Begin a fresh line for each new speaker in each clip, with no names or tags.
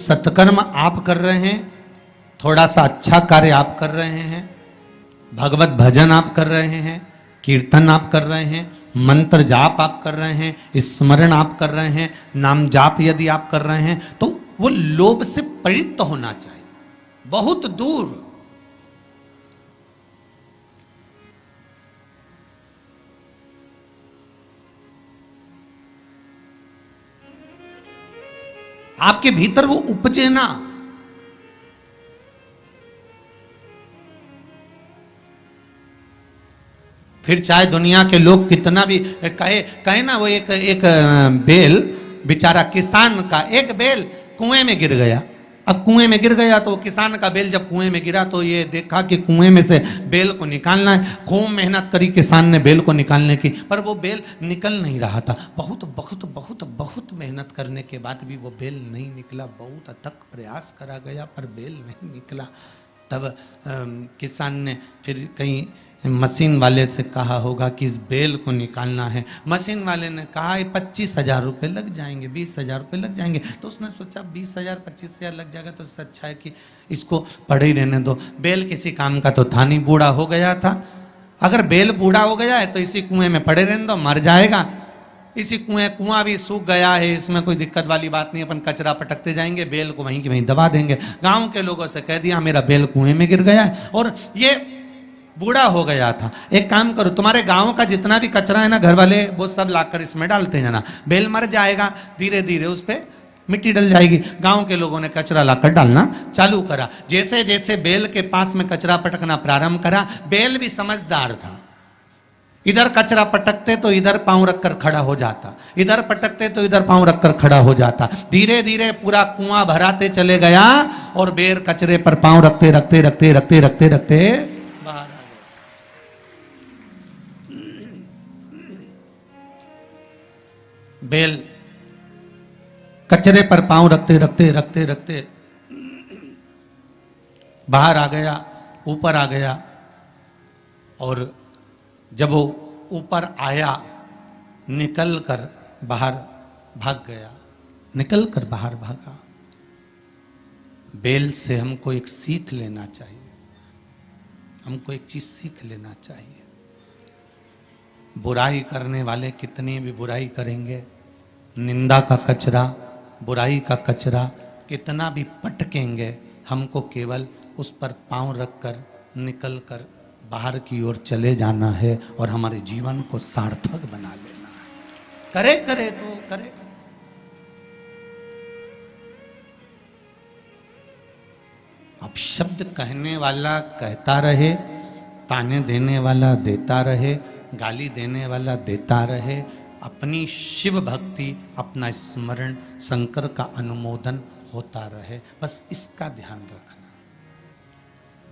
सत्कर्म आप कर रहे हैं, थोड़ा सा अच्छा कार्य आप कर रहे हैं, भगवत भजन आप कर रहे हैं, कीर्तन आप कर रहे हैं, मंत्र जाप आप कर रहे हैं, स्मरण आप कर रहे हैं, नाम जाप यदि आप कर रहे हैं, तो वो लोभ से परित होना चाहिए, बहुत दूर। आपके भीतर वो उपजे ना। फिर चाहे दुनिया के लोग कितना भी कहे ना, वो एक बेल बेचारा किसान का एक बेल कुएं में गिर गया। अब कुएं में गिर गया तो किसान का बेल जब कुएं में गिरा तो ये देखा कि कुएं में से बेल को निकालना है। खूब मेहनत करी किसान ने बेल को निकालने की, पर वो बेल निकल नहीं रहा था। बहुत बहुत बहुत बहुत मेहनत करने के बाद भी वो बेल नहीं निकला। बहुत अथक प्रयास करा गया पर बेल नहीं निकला। तब किसान ने फिर कहीं मशीन वाले से कहा होगा कि इस बेल को निकालना है। मशीन वाले ने कहा 25,000 रुपये लग जाएंगे, 20,000 रुपये लग जाएंगे। तो उसने सोचा 20,000 25,000 लग जाएगा तो इससे अच्छा है कि इसको पड़े ही रहने दो। बेल किसी काम का तो था नहीं, बूढ़ा हो गया था। अगर बेल बूढ़ा हो गया है तो इसी कुएं में पड़े रहने दो, मर जाएगा। इसी कुआं भी सूख गया है, इसमें कोई दिक्कत वाली बात नहीं, अपन कचरा पटकते जाएंगे, बेल को वहीं की वहीं दबा देंगे। गाँव के लोगों से कह दिया मेरा बेल कुएं में गिर गया है और ये बूढ़ा हो गया था। एक काम करो, तुम्हारे गांव का जितना भी कचरा है ना, घर वाले वो सब लाकर इसमें डालते हैं ना, बेल मर जाएगा, धीरे धीरे उस पर मिट्टी डल जाएगी। गांव के लोगों ने कचरा लाकर डालना चालू करा। जैसे जैसे बेल के पास में कचरा पटकना प्रारंभ करा, बेल भी समझदार था। इधर कचरा पटकते तो इधर पांव रखकर खड़ा हो जाता, इधर पटकते तो इधर पांव रखकर खड़ा हो जाता। धीरे धीरे पूरा कुआं भराते चले गया और बेर कचरे पर पांव रखते रखते रखते रखते रखते रखते बाहर। बेल कचरे पर पांव रखते रखते रखते रखते बाहर आ गया, ऊपर आ गया। और जब वो ऊपर आया, निकल कर बाहर भाग गया, निकल कर बाहर भागा। बेल से हमको एक सीख लेना चाहिए, हमको एक चीज सीख लेना चाहिए। बुराई करने वाले कितनी भी बुराई करेंगे, निंदा का कचरा, बुराई का कचरा कितना भी पटकेंगे, हमको केवल उस पर पांव रखकर निकल कर बाहर की ओर चले जाना है और हमारे जीवन को सार्थक बना लेना है। करे करे तो करे। अब शब्द कहने वाला कहता रहे, ताने देने वाला देता रहे, गाली देने वाला देता रहे। अपनी शिव भक्ति, अपना स्मरण, शंकर का अनुमोदन होता रहे, बस इसका ध्यान रखना।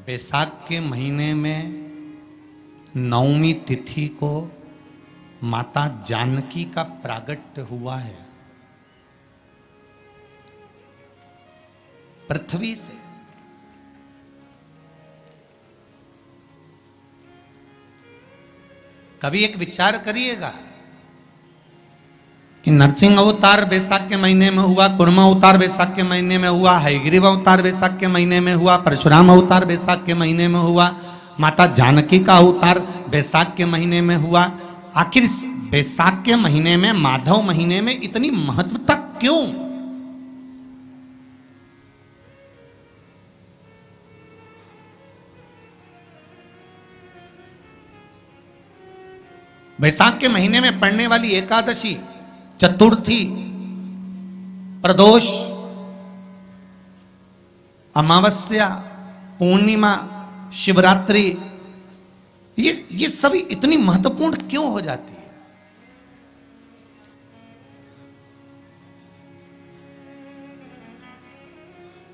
बैसाख के महीने में नवमी तिथि को माता जानकी का प्रागट्य हुआ है पृथ्वी से। कभी एक विचार करिएगा कि नरसिंह अवतार बैसाख के महीने में हुआ, कुर्मा अवतार बैसाख के महीने में हुआ, हयग्रीव अवतार बैसाख के महीने में हुआ, परशुराम अवतार बैसाख के महीने में हुआ, माता जानकी का अवतार बैसाख के महीने में हुआ। आखिर बैसाख के महीने में, माधव महीने में इतनी महत्वता क्यों? बैसाख के महीने में पड़ने वाली एकादशी, चतुर्थी, प्रदोष, अमावस्या, पूर्णिमा, शिवरात्रि, ये सभी इतनी महत्वपूर्ण क्यों हो जाती है?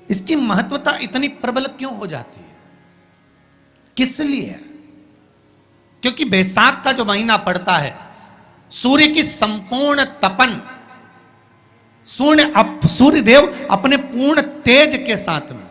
इसकी महत्वता इतनी प्रबल क्यों हो जाती है? किस लिए? क्योंकि बैसाख का जो महीना पड़ता है, सूर्य की संपूर्ण तपन, सूर्य देव अपने पूर्ण तेज के साथ में,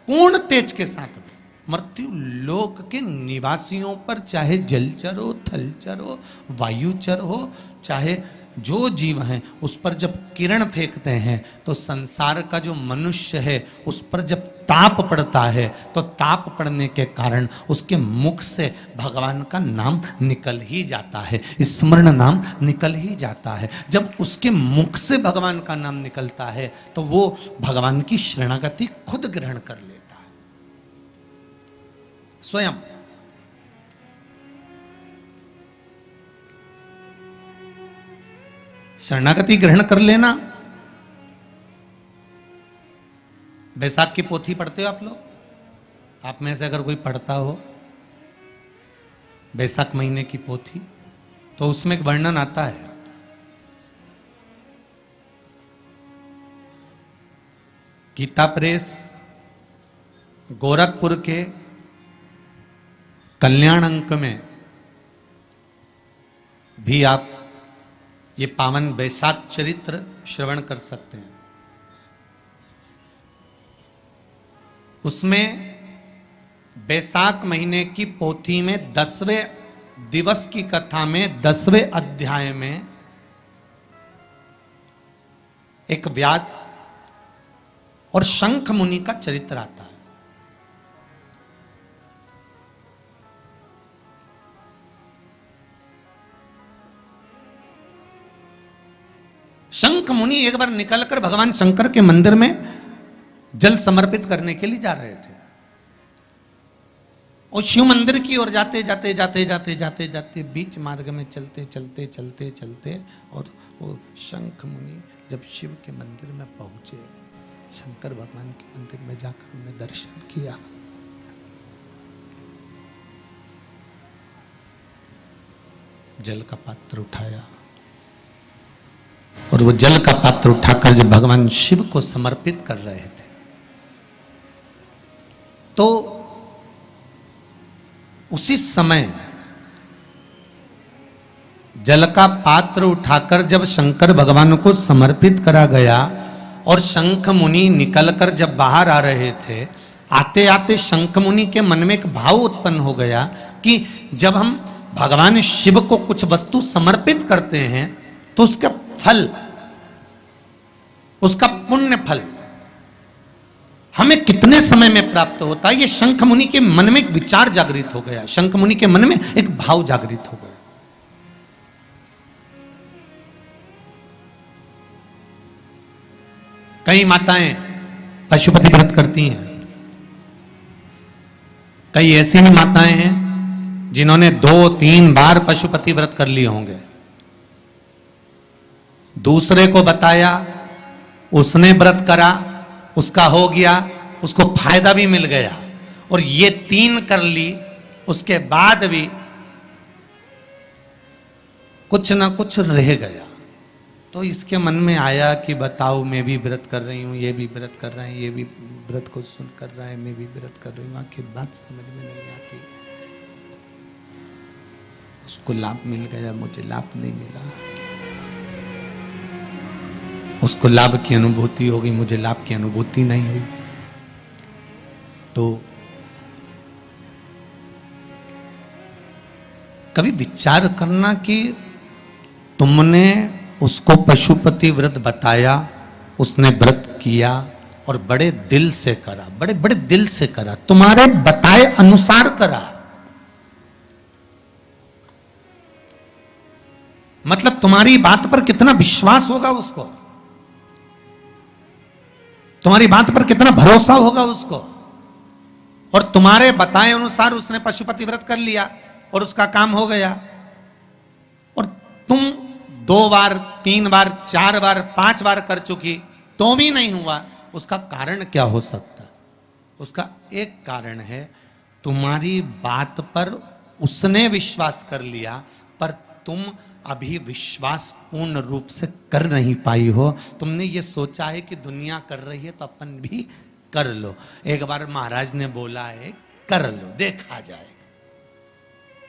पूर्ण तेज के साथ में मृत्यु लोक के निवासियों पर, चाहे जलचर हो, थलचर हो, वायुचर हो, चाहे जो जीव हैं उस पर जब किरण फेंकते हैं तो संसार का जो मनुष्य है उस पर जब ताप पड़ता है तो ताप पड़ने के कारण उसके मुख से भगवान का नाम निकल ही जाता है, स्मरण नाम निकल ही जाता है। जब उसके मुख से भगवान का नाम निकलता है तो वो भगवान की शरणागति खुद ग्रहण कर लेता है स्वयं। शरणागति ग्रहण कर लेना। बैसाख की पोथी पढ़ते हो आप लोग? आप में से अगर कोई पढ़ता हो बैसाख महीने की पोथी, तो उसमें एक वर्णन आता है गीता प्रेस गोरखपुर के कल्याण अंक में भी आप ये पावन बैसाख चरित्र श्रवण कर सकते हैं। उसमें बैसाख महीने की पोथी में 10वें दिवस की कथा में 10वें अध्याय में एक व्याध और शंख मुनि का चरित्र आता है। शंख मुनि एक बार निकलकर भगवान शंकर के मंदिर में जल समर्पित करने के लिए जा रहे थे और शिव मंदिर की ओर जाते जाते जाते जाते जाते जाते बीच मार्ग में चलते चलते चलते चलते और वो शंख मुनि जब शिव के मंदिर में पहुंचे, शंकर भगवान के मंदिर में जाकर उन्हें दर्शन किया, जल का पात्र उठाया और वो जल का पात्र उठाकर जब भगवान शिव को समर्पित कर रहे थे तो उसी समय जल का पात्र उठाकर जब शंकर भगवान को समर्पित करा गया और शंख मुनि निकलकर जब बाहर आ रहे थे, आते आते शंख मुनि के मन में एक भाव उत्पन्न हो गया कि जब हम भगवान शिव को कुछ वस्तु समर्पित करते हैं तो उसका फल, उसका पुण्य फल हमें कितने समय में प्राप्त होता है। ये शंख मुनि के मन में एक विचार जागृत हो गया, शंख मुनि के मन में एक भाव जागृत हो गया। कई माताएं पशुपति व्रत करती हैं, कई ऐसी भी माताएं हैं जिन्होंने 2-3 बार पशुपति व्रत कर लिए होंगे, दूसरे को बताया, उसने व्रत करा, उसका हो गया, उसको फायदा भी मिल गया, और ये 3 कर ली, उसके बाद भी कुछ ना कुछ रह गया। तो इसके मन में आया कि बताओ, मैं भी व्रत कर रही हूं, ये भी व्रत कर रहे हैं, ये भी व्रत को सुन कर रहा है, मैं भी व्रत कर रही हूं, आखिर बात समझ में नहीं आती। उसको लाभ मिल गया, मुझे लाभ नहीं मिला, उसको लाभ की अनुभूति होगी, मुझे लाभ की अनुभूति नहीं हुई। तो कभी विचार करना कि तुमने उसको पशुपति व्रत बताया, उसने व्रत किया और बड़े दिल से करा, बड़े बड़े दिल से करा, तुम्हारे बताए अनुसार करा, मतलब तुम्हारी बात पर कितना विश्वास होगा उसको, तुम्हारी बात पर कितना भरोसा होगा उसको। और तुम्हारे बताए अनुसार उसने पशुपति व्रत कर लिया और उसका काम हो गया, और तुम 2 बार 3 बार 4 बार 5 बार कर चुकी तो भी नहीं हुआ। उसका कारण क्या हो सकता है? उसका एक कारण है, तुम्हारी बात पर उसने विश्वास कर लिया पर तुम अभी विश्वास पूर्ण रूप से कर नहीं पाई हो। तुमने ये सोचा है कि दुनिया कर रही है तो अपन भी कर लो। एक बार महाराज ने बोला है कर लो, देखा जाएगा,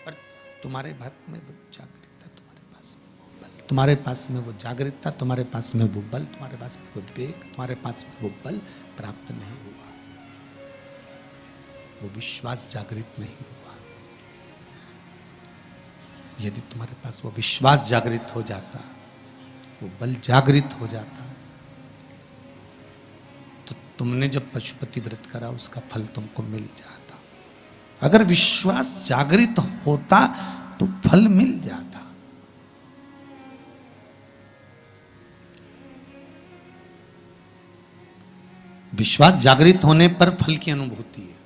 पर तुम्हारे बात में वो जागृतता, तुम्हारे पास में वो बल, तुम्हारे पास में वो जागृतता, तुम्हारे पास में वो बल, तुम्हारे पास में वो विवेक, तुम्हारे पास में वो बल प्राप्त नहीं हुआ, वो विश्वास जागृत नहीं हुआ। यदि तुम्हारे पास वो विश्वास जागृत हो जाता वो बल जागृत हो जाता। तो तुमने जब पशुपति व्रत करा उसका फल तुमको मिल जाता। अगर विश्वास जागृत होता तो फल मिल जाता। विश्वास जागृत होने पर फल की अनुभूति है।